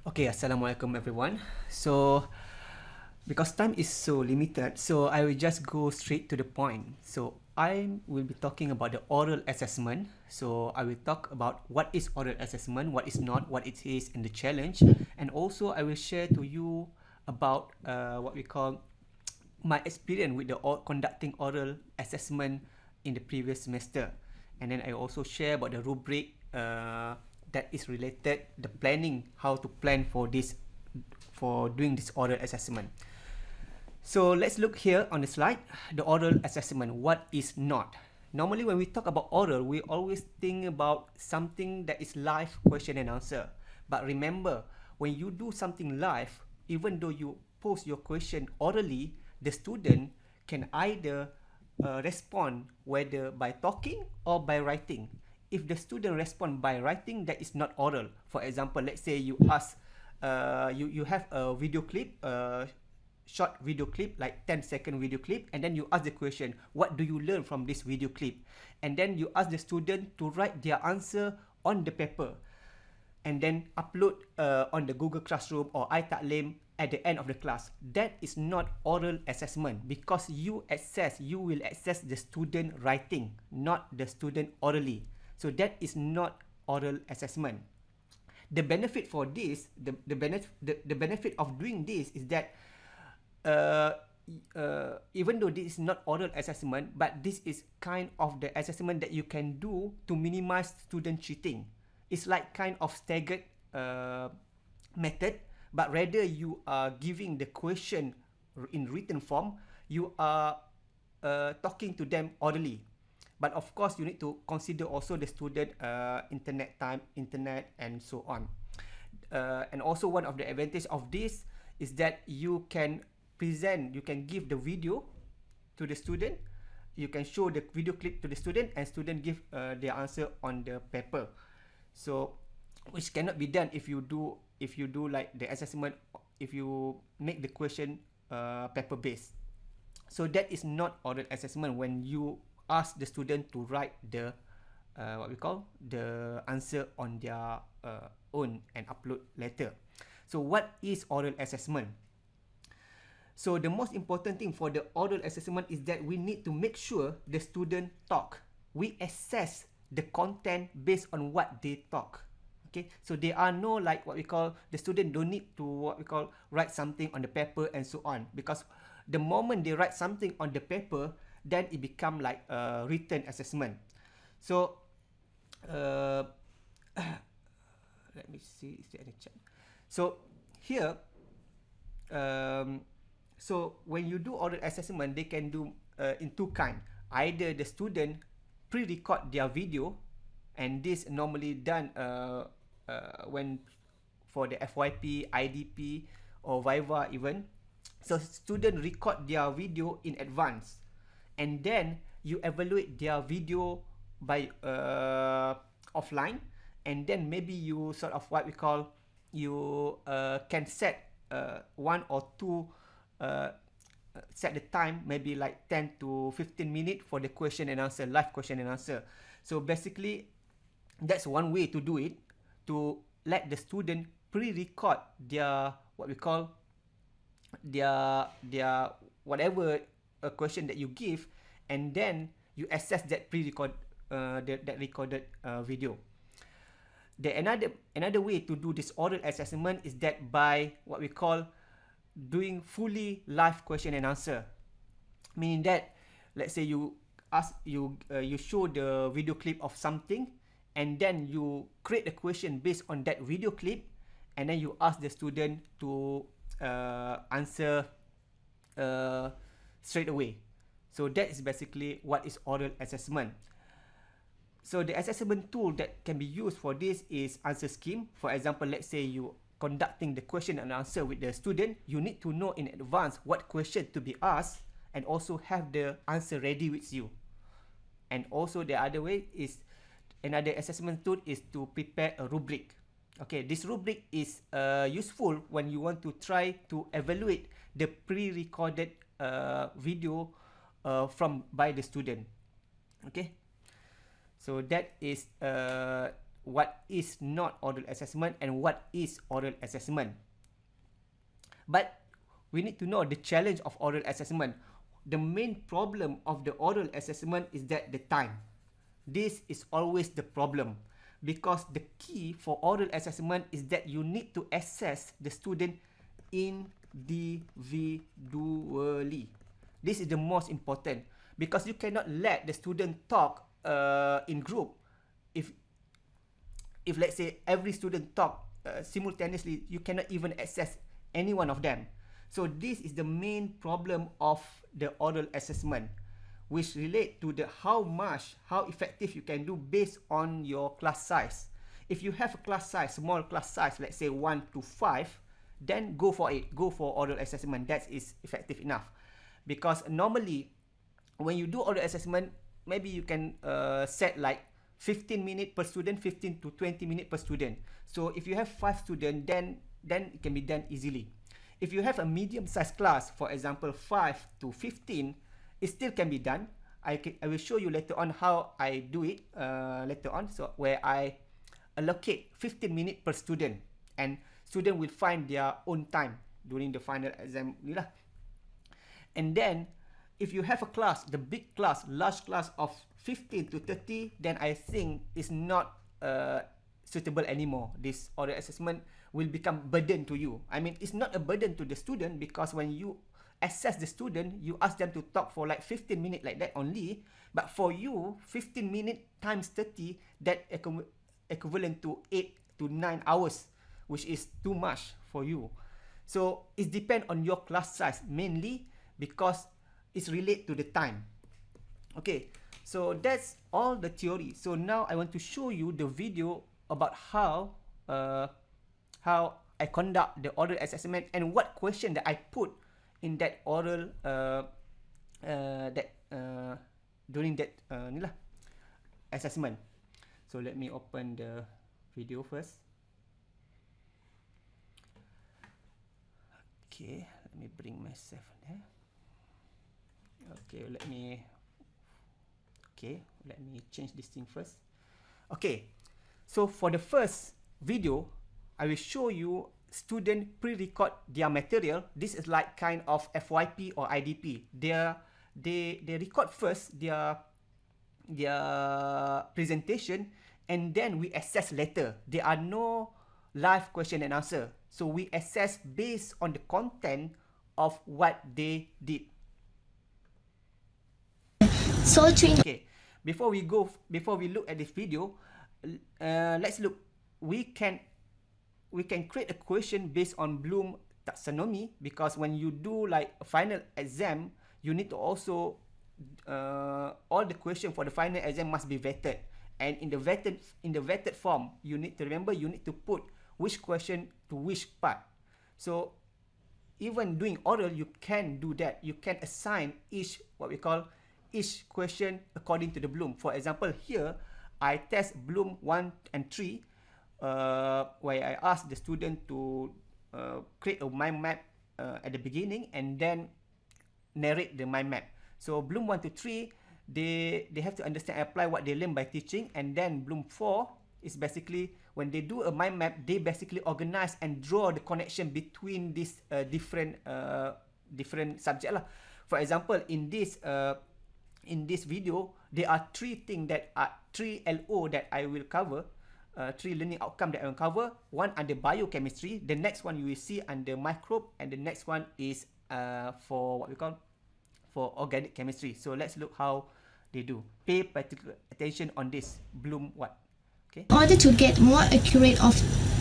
Okay, Assalamualaikum everyone. So, because time is so limited, so I will just go straight to the point. So, I will be talking about the oral assessment. So, I will talk about what is oral assessment, what is not, what it is, and the challenge. And also, I will share to you about what we call my experience with the conducting oral assessment in the previous semester. And then I also share about the rubric that is related the planning, how to plan for this, for doing this oral assessment. So let's look here on the slide, the oral assessment, what is not. Normally when we talk about oral, we always think about something that is live question and answer. But remember, when you do something live, even though you pose your question orally, the student can either respond whether by talking or by writing. If the student respond by writing, that is not oral. For example, let's say you ask, you have a video clip, short video clip, like 10-second video clip, and then you ask the question, what do you learn from this video clip? And then you ask the student to write their answer on the paper and then upload on the Google Classroom or IIUM at the end of the class. That is not oral assessment, because you will assess the student writing, not the student orally. So that is not oral assessment. The benefit for this, the benefit of doing this is that even though this is not oral assessment, but this is kind of the assessment that you can do to minimize student cheating. It's like kind of staggered method, but rather you are giving the question in written form, you are talking to them orally. But of course, you need to consider also the student internet time, internet, and so on. And also one of the advantage of this is that you can present, you can give the video to the student, you can show the video clip to the student, and student give their answer on the paper. So, which cannot be done if you do like the assessment, if you make the question paper based. So that is not oral assessment when you ask the student to write the what we call the answer on their own and upload later. So what is oral assessment? So the most important thing for the oral assessment is that we need to make sure the student talk. We assess the content based on what they talk. Okay, so there are no like what we call, the student don't need to what we call write something on the paper and so on, because the moment they write something on the paper, then it become like a written assessment. So let me see, is there any chat? So here so when you do oral assessment, they can do in two kind. Either the student pre-record their video, and this normally done when for the FYP, IDP, or Viva even. So student record their video in advance, and then you evaluate their video by offline, and then maybe you sort of what we call, you can set one or two set the time, maybe like 10 to 15 minutes for the question and answer, live question and answer. So basically, that's one way to do it, to let the student pre-record their what we call their whatever question that you give, and then you assess that pre-record that recorded video. The another way to do this oral assessment is that by what we call doing fully live question and answer, meaning that let's say you ask you show the video clip of something, and then you create a question based on that video clip, and then you ask the student to answer straight away. So that is basically what is oral assessment. So the assessment tool that can be used for this is answer scheme. For example, let's say you conducting the question and answer with the student, you need to know in advance what question to be asked, and also have the answer ready with you. And also the other way is, another assessment tool is to prepare a rubric. Okay, this rubric is useful when you want to try to evaluate the pre-recorded video by the student. Okay, so that is what is not oral assessment and what is oral assessment. But we need to know the challenge of oral assessment. The main problem of the oral assessment is that the time. This is always the problem, because the key for oral assessment is that you need to assess the student individually. This is the most important, because you cannot let the student talk in group. If let's say every student talk simultaneously, you cannot even assess any one of them. So this is the main problem of the oral assessment, which relate to the how effective you can do based on your class size. If you have a class size, small class size, let's say 1 to 5, then go for it. Go for oral assessment. That is effective enough. Because normally, when you do oral assessment, maybe you can set like 15 minutes per student, 15 to 20 minutes per student. So if you have 5 students, then it can be done easily. If you have a medium-sized class, for example, 5 to 15, it still can be done. I will show you later on how I do it later on. So where I allocate 15 minutes per student, and student will find their own time during the final exam ni lah. And then if you have a class, the big class, large class of 15 to 30, then I think it's not suitable anymore. This oral assessment will become burden to you. I mean, it's not a burden to the student, because when you assess the student, you ask them to talk for like 15 minutes like that only. But for you, 15 minutes times 30, that equivalent to 8 to 9 hours, which is too much for you. So it depends on your class size mainly, because it's related to the time. Okay, so that's all the theory. So now I want to show you the video about how I conduct the oral assessment and what question that I put in that oral during that ni lah assessment. So let me open the video first. Okay, let me bring myself there. Okay, let me change this thing first. Okay, so for the first video, I will show you student pre-record their material. This is like kind of FYP or IDP. They record first their presentation, and then we assess later. There are no live question and answer. So we assess based on the content of what they did. So okay, before we look at this video, let's look. We can create a question based on Bloom taxonomy, because when you do like a final exam, you need to also all the question for the final exam must be vetted, and in the vetted form, you need to remember, you need to put which question to which part. So even doing oral, you can do that. You can assign each question according to the Bloom. For example, here I test Bloom 1 and 3, where I ask the student to create a mind map at the beginning and then narrate the mind map. So Bloom 1 to 3, they have to understand and apply what they learn by teaching, and then Bloom 4 is basically when they do a mind map, they basically organize and draw the connection between these different subject lah. For example, in this video, there are 3 LO that I will cover. 3 learning outcome that I will cover. One under biochemistry, the next one you will see under microbe, and the next one is for organic chemistry. So let's look how they do. Pay particular attention on this Bloom what. Okay. in order to get more accurate of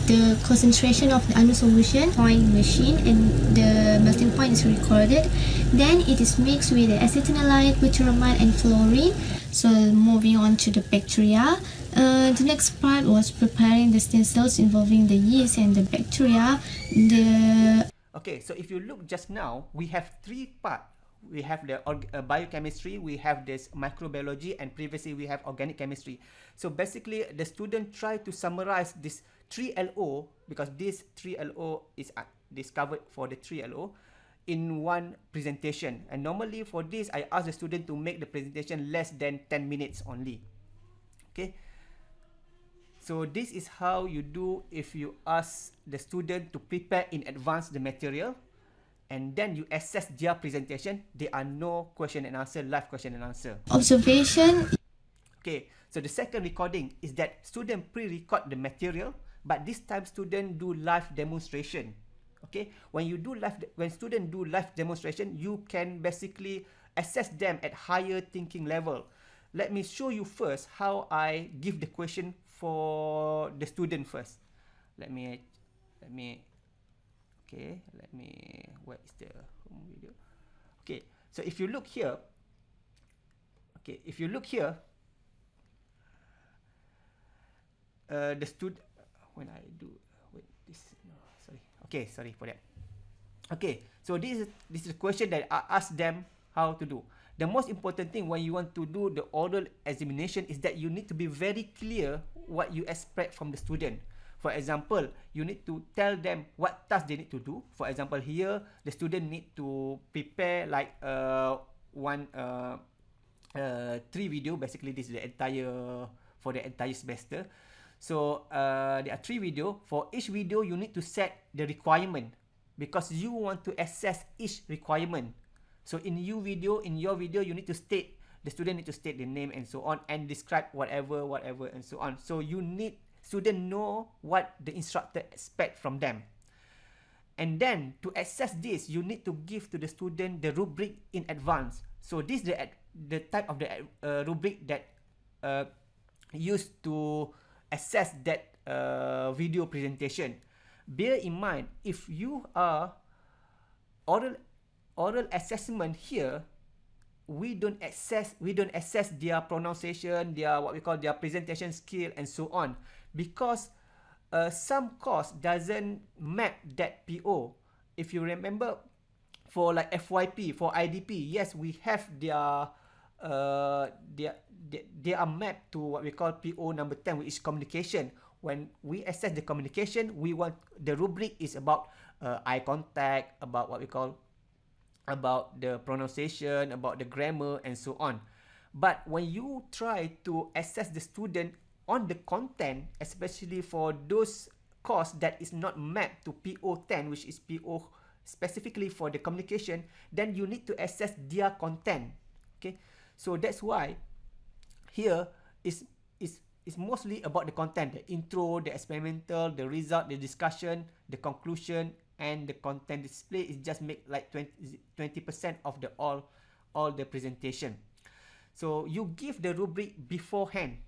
the concentration of the unknown solution, point machine and the melting point is recorded. Then it is mixed with the acetanilide, butyramide and fluorine. So moving on to the bacteria. The next part was preparing the stem cells involving the yeast and the bacteria. Okay, so if you look just now, we have 3 parts. We have the biochemistry, we have this microbiology, and previously we have organic chemistry. So basically, the student try to summarize this 3LO, because this 3LO is discovered for the 3LO in one presentation. And normally for this, I ask the student to make the presentation less than 10 minutes only. Okay. So this is how you do if you ask the student to prepare in advance the material, and then you assess their presentation. There are no question and answer, live question and answer. Observation. Okay, so the second recording is that student pre-record the material, but this time student do live demonstration. Okay, when student do live demonstration, you can basically assess them at higher thinking level. Let me show you first how I give the question for the student first. Let me where is the home video? Okay, so if you look here, the student, when I do, wait, this, no, sorry. Okay, sorry for that. Okay, so this is a question that I ask them how to do. The most important thing when you want to do the oral examination is that you need to be very clear what you expect from the student. For example, you need to tell them what task they need to do. For example, here the student need to prepare like three video. Basically, this is the entire semester. So there are 3 video. For each video, you need to set the requirement because you want to assess each requirement. So in your video, you need to state, the student need to state the name and so on, and describe whatever and so on. So you need student know what the instructor expect from them. And then to assess this, you need to give to the student the rubric in advance. So this is the type of the rubric that used to assess that video presentation. Bear in mind, if you are oral assessment here, we don't assess their pronunciation, their what we call their presentation skill and so on, because some course doesn't map that PO. If you remember, for like FYP, for IDP, yes, we have they are mapped to what we call PO number 10, which is communication. When we assess the communication, we want the rubric is about eye contact, about what we call about the pronunciation, about the grammar and so on. But when you try to assess the student on the content, especially for those course that is not mapped to PO10, which is PO specifically for the communication, then you need to assess their content. Okay, so that's why here is mostly about the content, the intro, the experimental, the result, the discussion, the conclusion, and the content display is just make like 20% of the all the presentation. So you give the rubric beforehand.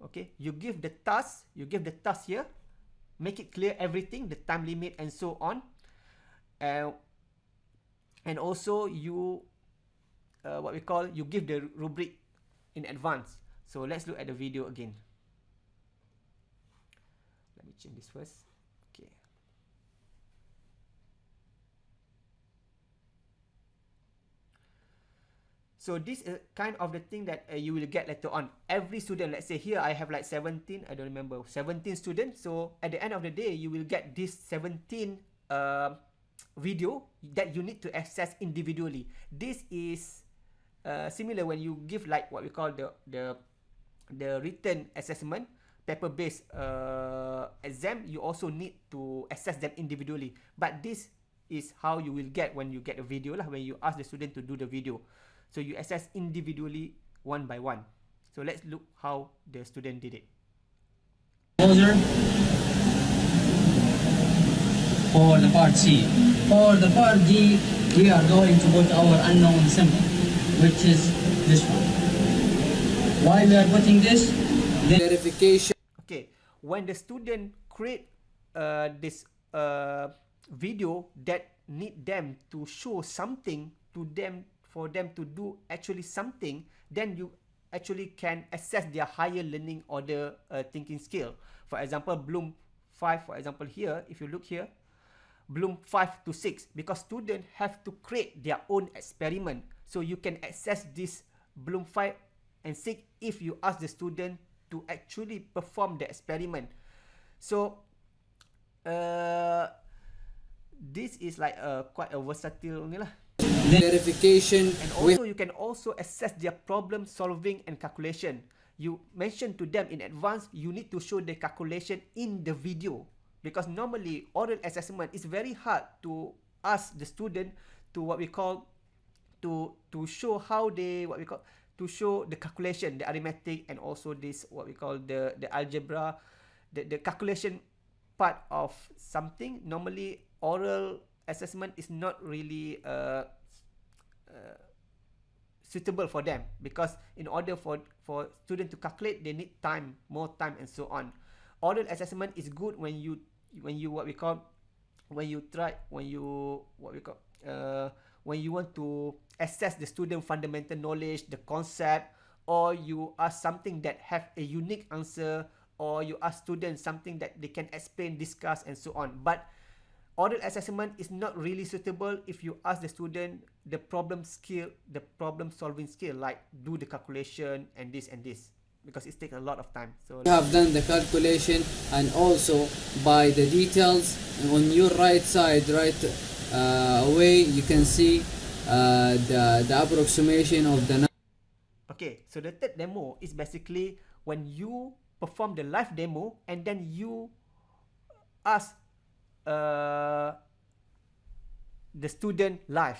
Okay, you give the task here, make it clear everything, the time limit and so on, and also you you give the rubric in advance. So let's look at the video again. Let me change this first. Okay. So this is kind of the thing that you will get later on. Every student, let's say here I have like 17, I don't remember, 17 students. So at the end of the day, you will get this 17 video that you need to access individually. This is similar when you give like what we call the written assessment, paper-based exam. You also need to assess them individually. But this is how you will get when you get a video lah, when you ask the student to do the video. So you assess individually one by one. So let's look how the student did it. For the part C. For the part D, we are going to put our unknown symbol, which is this one. Why we are putting this? The verification. Okay, when the student create this video that need them to show something to them, for them to do actually something, then you actually can assess their higher learning or the thinking skill. For example, Bloom 5, for example here, if you look here, Bloom 5 to 6, because students have to create their own experiment. So you can access this Bloom 5 and 6 if you ask the student to actually perform the experiment. So this is like quite a versatile only lah. Verification. And also you can also assess their problem solving and calculation. you mention to them in advance, you need to show the calculation in the video, because normally oral assessment is very hard to ask the student to what we call to show how they what we call to show the calculation, the arithmetic, and also this what we call the algebra, the calculation part of something. Normally oral assessment is not really suitable for them, because in order for student to calculate, they need time, more time, and so on. Oral assessment is good when you what we call when you try when you what we call when you want to assess the student fundamental knowledge, the concept, or you ask something that have a unique answer, or you ask students something that they can explain, discuss, and so on. But oral assessment is not really suitable if you ask the student the problem skill, the problem solving skill, like do the calculation and this, because it takes a lot of time. So You have done the calculation, and also by the details on your right side, away, you can see the approximation of the okay, so the third demo is basically when you perform the live demo and then you ask the student live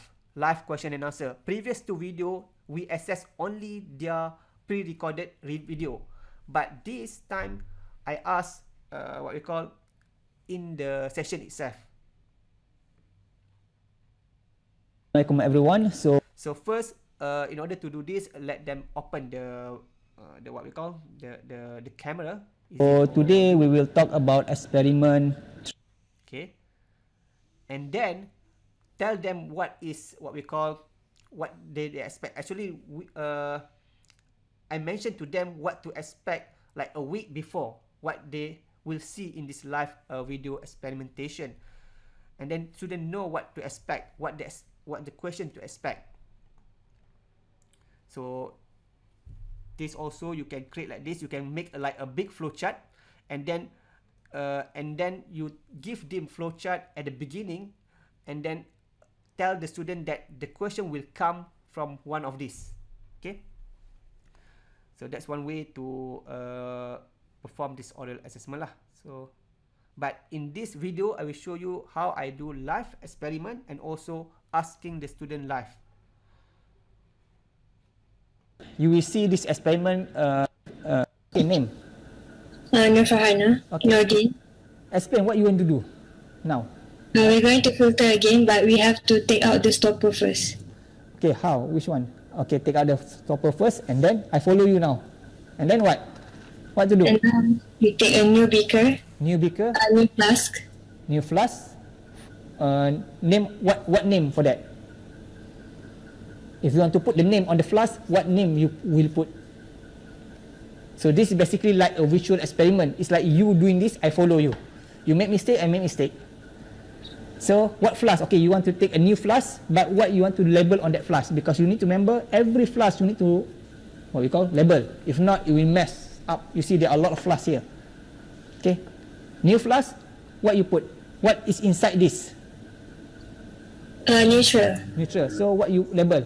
question and answer. Previous to video, we assess only their pre-recorded video, but this time I ask what we call in the session itself. Assalamualaikum everyone. So first, in order to do this, let them open the what we call the camera. Today we will talk about experiment. Okay, and then tell them what is what we call what they expect. Actually, I mentioned to them what to expect like a week before, what they will see in this live video experimentation, and then students know what to expect, what the question to expect. So this also you can create like this. You can make like a big flowchart, and then you give them flowchart at the beginning, and then tell the student that the question will come from one of these. Okay, so that's one way to perform this oral assessment lah. So but in this video I will show you how I do live experiment and also asking the student live. You will see this experiment name. Nur Farhana, Okay. Nordin. Explain what you want to do now. We're going to filter again, but we have to take out the stopper first. Okay, how? Which one? Okay, take out the stopper first, and then I follow you now. And then what? What to do? And we take a new beaker, New beaker, a new flask. new flask. Name what name for that? If you want to put the name on the flask, what name you will put? So this is basically like a visual experiment. It's like you doing this, I follow you. You make mistake, I make mistake. So what flask? Okay, you want to take a new flask, but what you want to label on that flask? Because you need to remember every flask you need to what we call label. If not, it will mess up. You see there are a lot of flasks here. Okay, new flask. What you put? What is inside this? Neutral. Neutral. So what you label?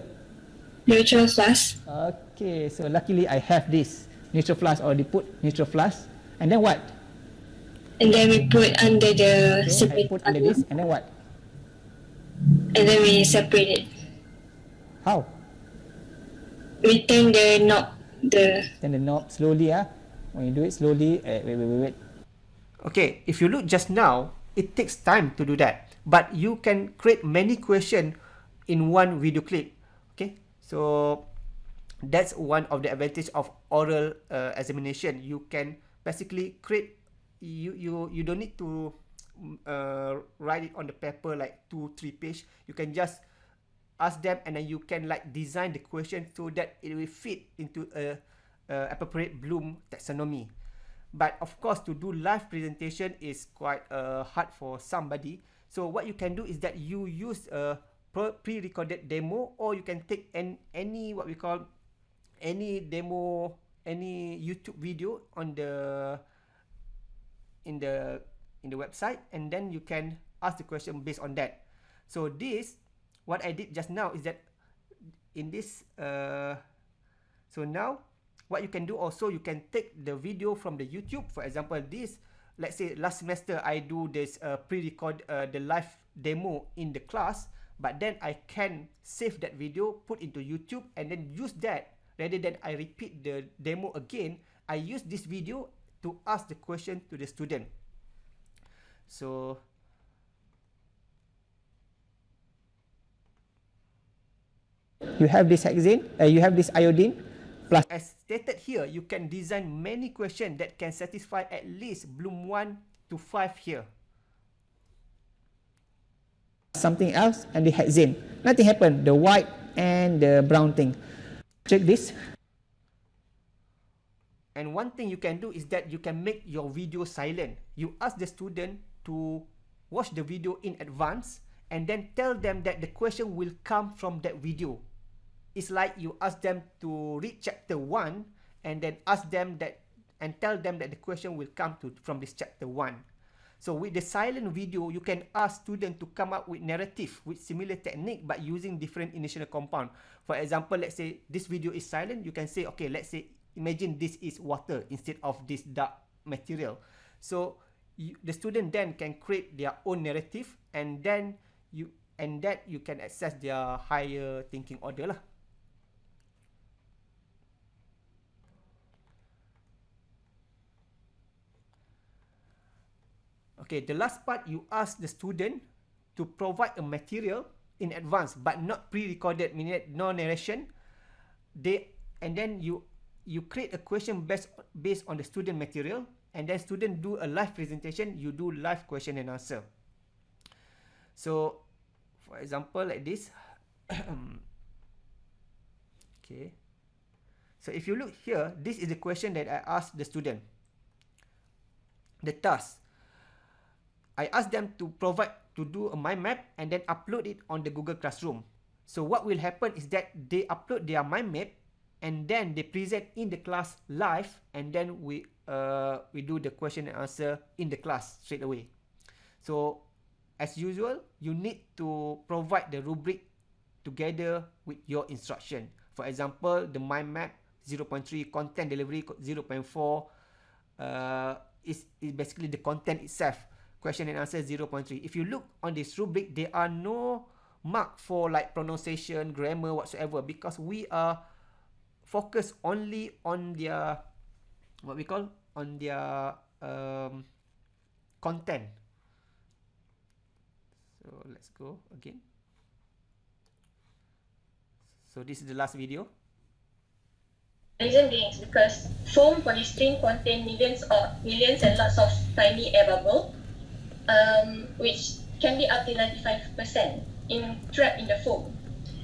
Neutral flask. Okay, so luckily I have this neutral flask already put neutral flask, and then what? And then we put under the Okay, I separate put under this, and then what? and then we separate it. How? We turn the knob, Turn the knob slowly. When you do it slowly, wait. Okay, if you look just now, it takes time to do that, but you can create many questions in one video clip. Okay, so that's one of the advantage of oral examination. You can basically create. You don't need to write it on the paper like 2-3 page. You can just ask them, and then you can like design the question so that it will fit into a appropriate Bloom taxonomy. But of course, to do live presentation is quite hard for somebody. So what you can do is that you use a pre-recorded demo, or you can take any what we call any demo, any YouTube video on the in the website, and then you can ask the question based on that. So this, what I did just now is that in this so now what you can do also, you can take the video from the YouTube. For example, this, let's say last semester I do this pre-record the live demo in the class, but then I can save that video, put into YouTube, and then use that rather than I repeat the demo again. I use this video to ask the question to the student. So You have this hexane, you have this iodine, plus as stated here, you can design many questions that can satisfy at least Bloom 1 to 5 here. something else, and the hexane. Nothing happened. The white and the brown thing. Check this. And one thing you can do is that you can make your video silent. You ask the student to watch the video in advance and then tell them that the question will come from that video. It's like you ask them to read chapter 1 and then ask them that and tell them that the question will come from this chapter 1. So with the silent video, you can ask students to come up with narrative with similar technique but using different initial compound. For example, let's say this video is silent. You can say, okay, let's say, imagine this is water instead of this dark material. So the student then can create their own narrative, and then you can access their higher thinking order lah. Okay, the last part, you ask the student to provide a material in advance but not pre-recorded, meaning no narration. And then you create a question based on the student material, and then student do a live presentation, you do live question and answer. So for example, like this. Okay, so if you look here, this is the question that I asked the student. The task, I asked them to do a mind map and then upload it on the Google Classroom. So what will happen is that they upload their mind map and then they present in the class live, and then we do the question and answer in the class straight away. So as usual, you need to provide the rubric together with your instruction. For example, the mind map 0.3, content delivery 0.4 is basically the content itself. Question and answer 0.3. If you look on this rubric, there are no mark for like pronunciation, grammar whatsoever, because we are focused only on their content. So let's go again. So this is the last video. Reason being is because foam polystyrene contain millions and lots of tiny air bubble, which can be up to 95% trapped in the foam.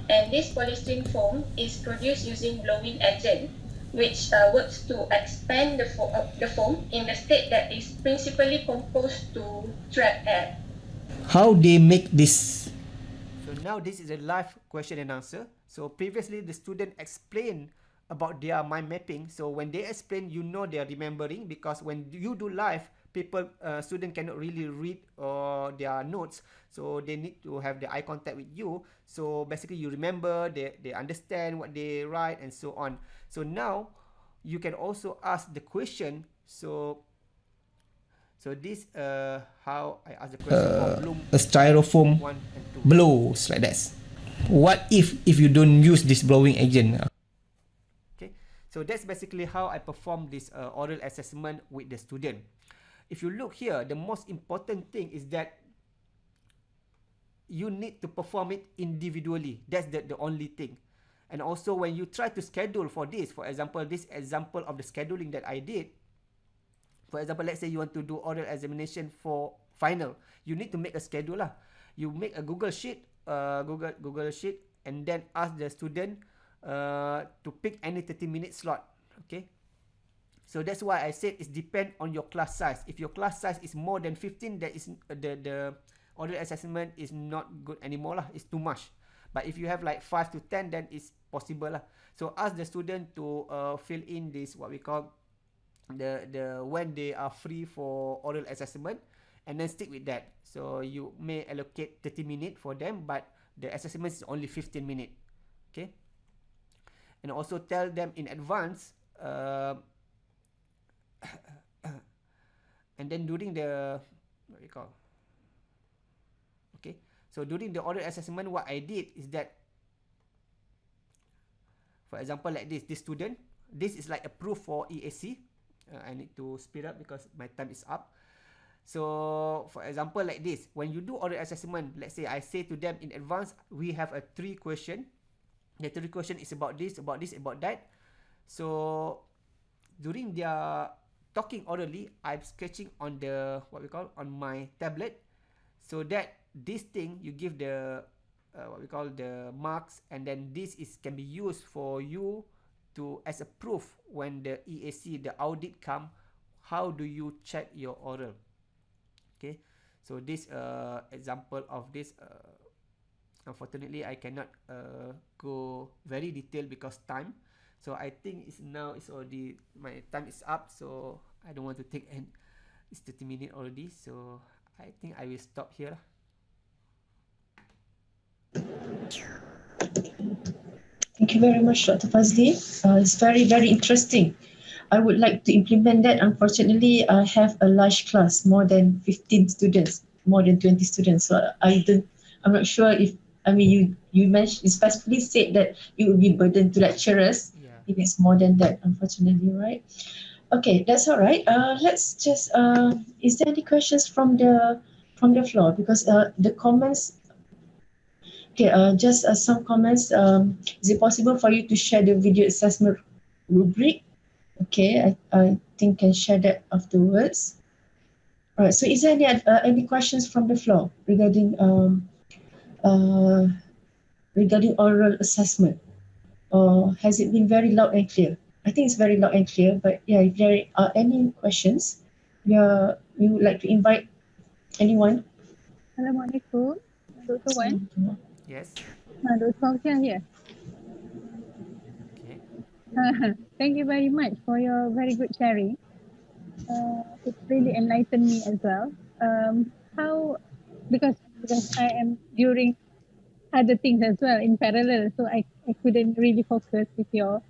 And this polystyrene foam is produced using blowing agent, which works to expand the foam in the state that is principally composed to trap air. How they make this? So now this is a live question and answer. So previously the student explained about their mind mapping. So when they explain, you know they are remembering, because when you do live, student cannot really read their notes, so they need to have the eye contact with you. So basically you remember, they understand what they write and so on. So now you can also ask the question. So this how I ask the question for Bloom A styrofoam 1 and 2. blows like that. What if you don't use this blowing agent? Okay, so that's basically how I perform this oral assessment with the student. If you look here, the most important thing is that you need to perform it individually. That's the only thing. And also when you try to schedule for this, for example, this example of the scheduling that I did, for example, let's say you want to do oral examination for final, you need to make a schedule lah. You make a Google Sheet, Google Sheet, and then ask the student to pick any 30-minute slot. Okay. So that's why I said it depends on your class size. If your class size is more than 15, that is the oral assessment is not good anymore lah. It's too much. But if you have like 5 to 10, then it's possible lah. So ask the student to fill in this, what we call the when they are free for oral assessment, and then stick with that. So you may allocate 30 minutes for them, but the assessment is only 15 minutes. Okay. And also tell them in advance Uh, and then during the what we call okay, so during the oral assessment, what I did is that, for example, like this student, this is like a proof for EAC. I need to speed up because my time is up. So for example, like this, when you do oral assessment, let's say I say to them in advance, we have a 3 question. The 3 question is about this, about this, about that. So during their talking orally, I'm sketching on the what we call on my tablet, so that this thing you give the what we call the marks, and then this is can be used for you to as a proof when the EAC the audit come. How do you check your oral? Okay, so this example of this. Unfortunately, I cannot go very detailed because time. So I think it's already my time is up. So I don't want to take it's 30 minutes already. So I think I will stop here. Thank you very much, Dr. Fazli. It's very, very interesting. I would like to implement that. Unfortunately, I have a large class, more than 15 students, more than 20 students. So I'm not sure if, I mean, you mentioned, you specifically said that it would be burden to lecturers if it's more than that, unfortunately, right? Okay, that's all right. Let's just, is there any questions from the floor? Because the comments, okay, just some comments. Is it possible for you to share the video assessment rubric? Okay, I think can share that afterwards. All right. So, is there any questions from the floor regarding oral assessment, or has it been very loud and clear? I think it's very loud and clear. But yeah, if there are any questions, we would like to invite anyone. Assalamualaikum, Dr. Wan. Yes. Dr. Fauziah here. Okay. Thank you very much for your very good sharing. It really enlightened me as well. How, because I am during other things as well in parallel, so I couldn't really focus with your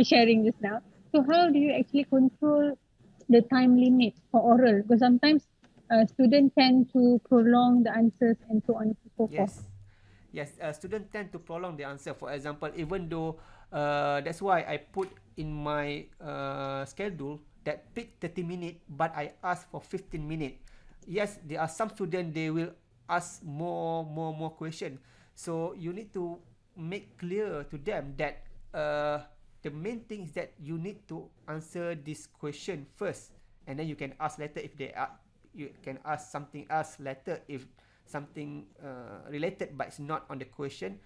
sharing just now. So how do you actually control the time limit for oral? Because sometimes students tend to prolong the answers and so on and so forth. Yes, students tend to prolong the answer. For example, even though that's why I put in my schedule that pick 30 minutes, but I ask for 15 minutes. Yes, there are some students they will ask more question. So you need to make clear to them that the main thing is that you need to answer this question first, and then you can ask later if they are. You can ask something else later if something related but it's not on the question,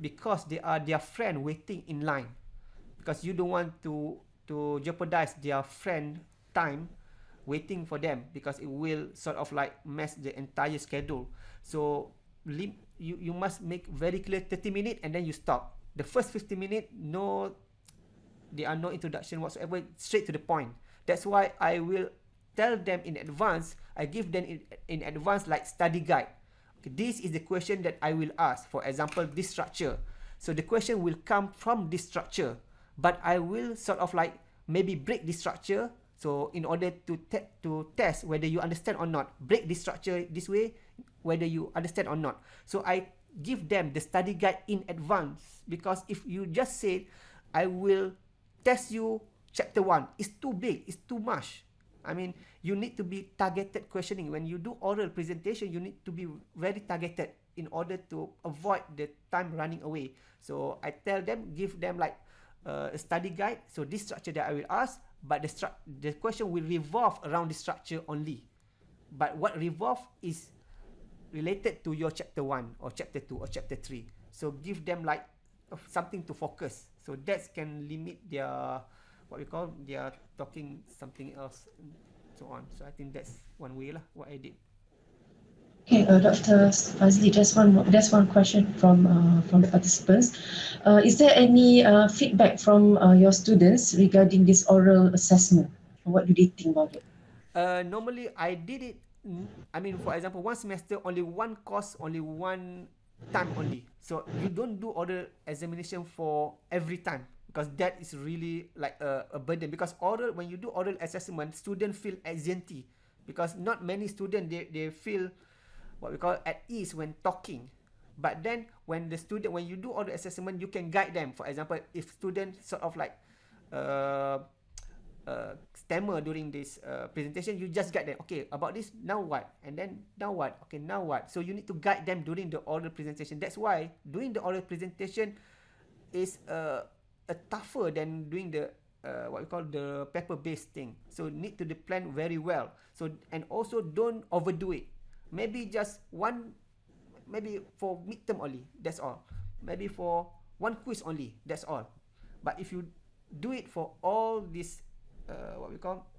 because they are their friend waiting in line, because you don't want to jeopardize their friend time waiting for them, because it will sort of like mess the entire schedule. So you must make very clear 30 minutes and then you stop. The first 50 minutes, there are no introduction whatsoever, straight to the point. That's why I will tell them in advance. I give them in advance like study guide. Okay, this is the question that I will ask. For example, this structure. So the question will come from this structure, but I will sort of like maybe break this structure. So in order to test whether you understand or not, break this structure this way, whether you understand or not. So I give them the study guide in advance, because if you just say, I will test you chapter 1, it's too big, it's too much. I mean, you need to be targeted questioning. When you do oral presentation, you need to be very targeted in order to avoid the time running away. So I tell them, give them like a study guide. So this structure that I will ask, but the question will revolve around the structure only. But what revolve is related to your chapter 1 or chapter 2 or chapter 3. So give them like something to focus. So that can limit their what we call their talking something else and so on. So I think that's one way lah what I did. Okay, Dr. Fazli, just one question from the participants. Is there any feedback from your students regarding this oral assessment? What do they think about it? Normally I did it. I mean, for example, one semester only one course, only one time only. So you don't do oral examination for every time, because that is really like a burden. Because oral, when you do oral assessment, students feel anxiety, because not many students they feel what we call at ease when talking. But then when you do oral assessment, you can guide them. For example, if students sort of like stammer during this presentation, you just guide them. Okay, about this, now what? And then now what? Okay, now what? So you need to guide them during the oral presentation. That's why doing the oral presentation is a tougher than doing the what we call the paper-based thing. So need to plan very well. So, and also don't overdo it. Maybe just one, maybe for midterm only. That's all. Maybe for one quiz only. That's all. But if you do it for all this, what we call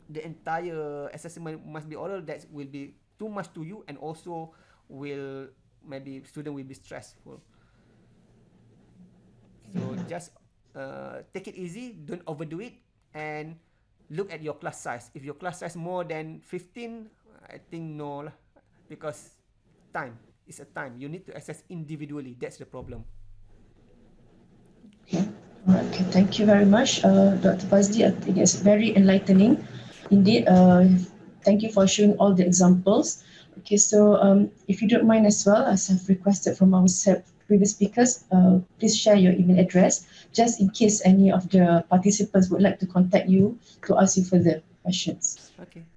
the entire assessment must be oral, that will be too much to you, and also will maybe student will be stressful. So just take it easy, don't overdo it, and look at your class size. If your class size more than 15, I think no lah, because time is a time. You need to assess individually. That's the problem. Okay. All right. Okay. Thank you very much, Dr. Fazli. I think it's very enlightening, indeed. Thank you for showing all the examples. Okay. So, if you don't mind as well, as I've requested from our previous speakers, please share your email address, just in case any of the participants would like to contact you to ask you further questions. Okay.